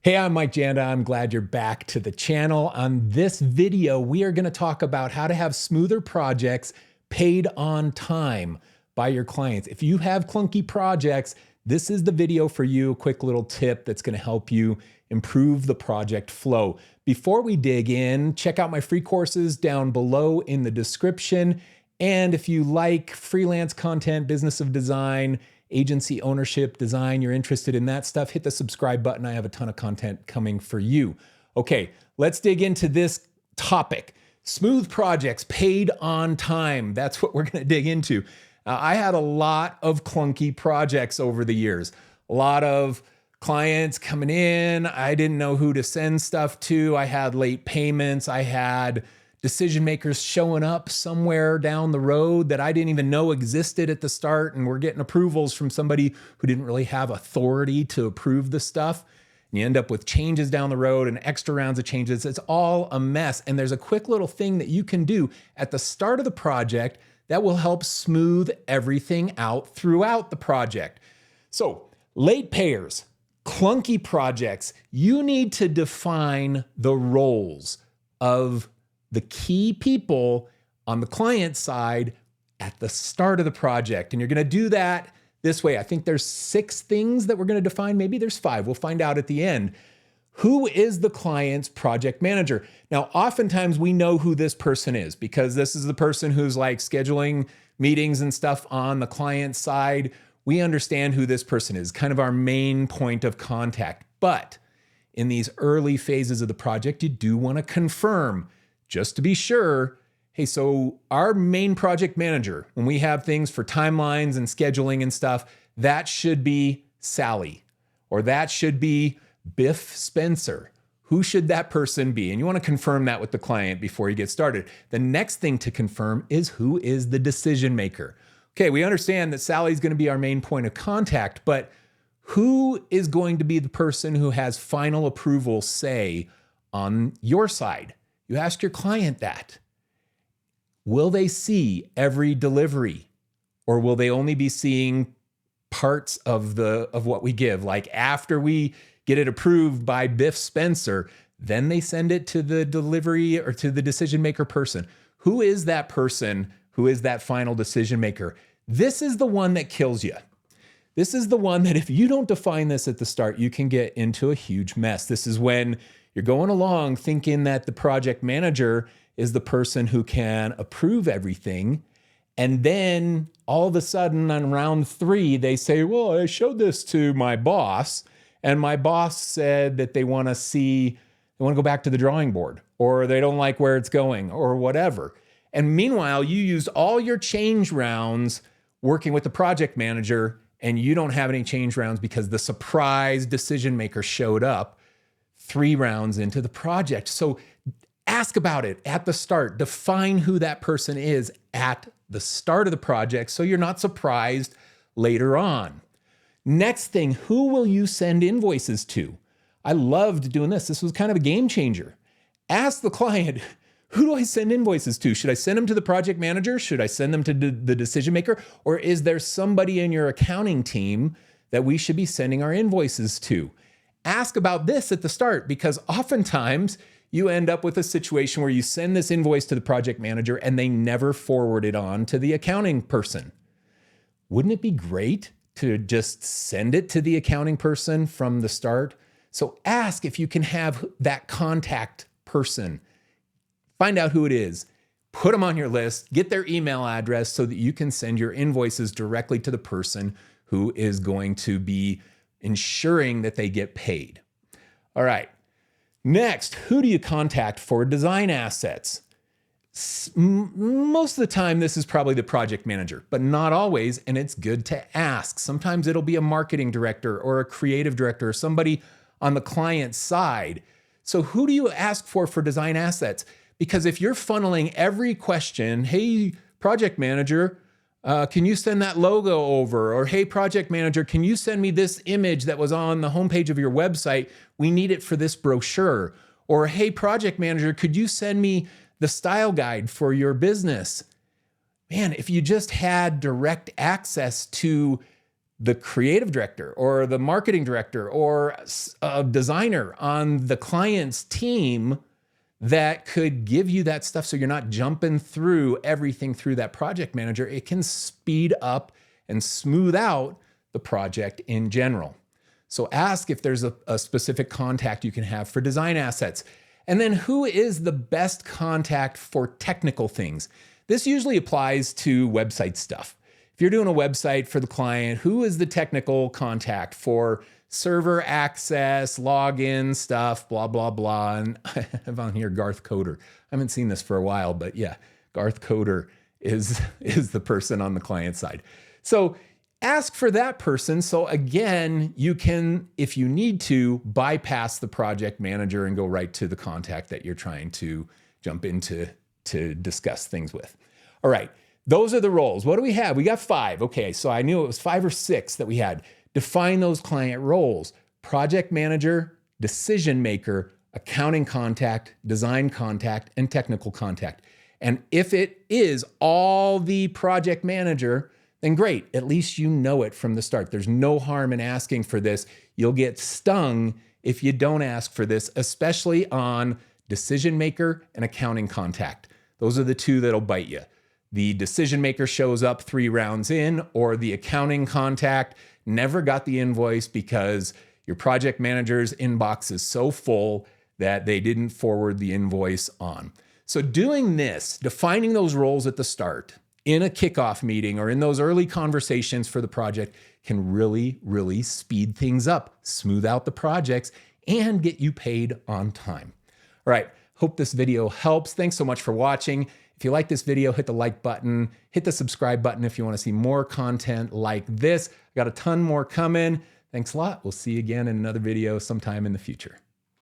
Hey, I'm Mike Janda. I'm glad you're back to the channel. On this video, we are going to talk about how to have smoother projects paid on time by your clients. If you have clunky projects, this is the video for you. A quick little tip that's going to help you improve the project flow. Before we dig in, check out my free courses down below in the description. And if you like freelance content, business of design, agency ownership, design, you're interested in that stuff, hit the subscribe button. I have a ton of content coming for you. Okay, let's dig into this topic. Smooth projects paid on time. That's what we're going to dig into. I had a lot of clunky projects over the years. A lot of clients coming in. I didn't know who to send stuff to. I had late payments. I had decision makers showing up somewhere down the road that I didn't even know existed at the start, and we're getting approvals from somebody who didn't really have authority to approve the stuff. And you end up with changes down the road and extra rounds of changes. It's all a mess. And there's a quick little thing that you can do at the start of the project that will help smooth everything out throughout the project. So, late payers, clunky projects, you need to define the roles of the key people on the client side at the start of the project. And you're going to do that this way. I think there's 6 things that we're going to define. Maybe there's 5. We'll find out at the end. Who is the client's project manager? Now, oftentimes we know who this person is because this is the person who's like scheduling meetings and stuff on the client side. We understand who this person is, kind of our main point of contact. But in these early phases of the project, you do want to confirm, just to be sure, hey, so our main project manager, when we have things for timelines and scheduling and stuff, that should be Sally, or that should be Biff Spencer. Who should that person be? And you want to confirm that with the client before you get started. The next thing to confirm is who is the decision maker. Okay, we understand that Sally's going to be our main point of contact, but who is going to be the person who has final approval say on your side? You ask your client that. Will they see every delivery, or will they only be seeing parts of what we give? Like after we get it approved by Biff Spencer, then they send it to the delivery or to the decision maker person. Who is that person? Who is that final decision maker? This is the one that kills you. This is the one that if you don't define this at the start, you can get into a huge mess. This is when you're going along thinking that the project manager is the person who can approve everything. And then all of a sudden on round 3, they say, well, I showed this to my boss, and my boss said that they want to go back to the drawing board, or they don't like where it's going, or whatever. And meanwhile, you used all your change rounds working with the project manager, and you don't have any change rounds because the surprise decision maker showed up 3 rounds into the project. So ask about it at the start. Define who that person is at the start of the project so you're not surprised later on. Next thing, who will you send invoices to? I loved doing this. This was kind of a game changer. Ask the client, who do I send invoices to? Should I send them to the project manager? Should I send them to the decision maker? Or is there somebody in your accounting team that we should be sending our invoices to? Ask about this at the start, because oftentimes you end up with a situation where you send this invoice to the project manager and they never forward it on to the accounting person. Wouldn't it be great to just send it to the accounting person from the start? So ask if you can have that contact person. Find out who it is. Put them on your list. Get their email address so that you can send your invoices directly to the person who is going to be ensuring that they get paid. All right. Next, who do you contact for design assets? Most of the time, this is probably the project manager, but not always, and it's good to ask. Sometimes it'll be a marketing director or a creative director or somebody on the client side. So who do you ask for design assets? Because if you're funneling every question, hey, project manager, can you send that logo over? Or, hey, project manager, can you send me this image that was on the homepage of your website? We need it for this brochure. Or, hey, project manager, could you send me the style guide for your business? Man, if you just had direct access to the creative director or the marketing director or a designer on the client's team that could give you that stuff so you're not jumping through everything through that project manager. It can speed up and smooth out the project in general. So ask if there's a specific contact you can have for design assets. And then who is the best contact for technical things? This usually applies to website stuff. If you're doing a website for the client, who is the technical contact for server access, login stuff, blah, blah, blah. And I have on here Garth Coder. I haven't seen this for a while, but yeah, Garth Coder is the person on the client side. So ask for that person. So again, you can, if you need to, bypass the project manager and go right to the contact that you're trying to jump into to discuss things with. All right, those are the roles. What do we have? We got 5. Okay, so I knew it was 5 or 6 that we had. Define those client roles: project manager, decision maker, accounting contact, design contact, and technical contact. And if it is all the project manager, then great. At least you know it from the start. There's no harm in asking for this. You'll get stung if you don't ask for this, especially on decision maker and accounting contact. Those are the 2 that'll bite you. The decision maker shows up 3 rounds in, or the accounting contact never got the invoice because your project manager's inbox is so full that they didn't forward the invoice on. So doing this, defining those roles at the start in a kickoff meeting or in those early conversations for the project can really, really speed things up, smooth out the projects, and get you paid on time. All right, hope this video helps. Thanks so much for watching. If you like this video, hit the like button, hit the subscribe button if you want to see more content like this. I got a ton more coming. Thanks a lot. We'll see you again in another video sometime in the future.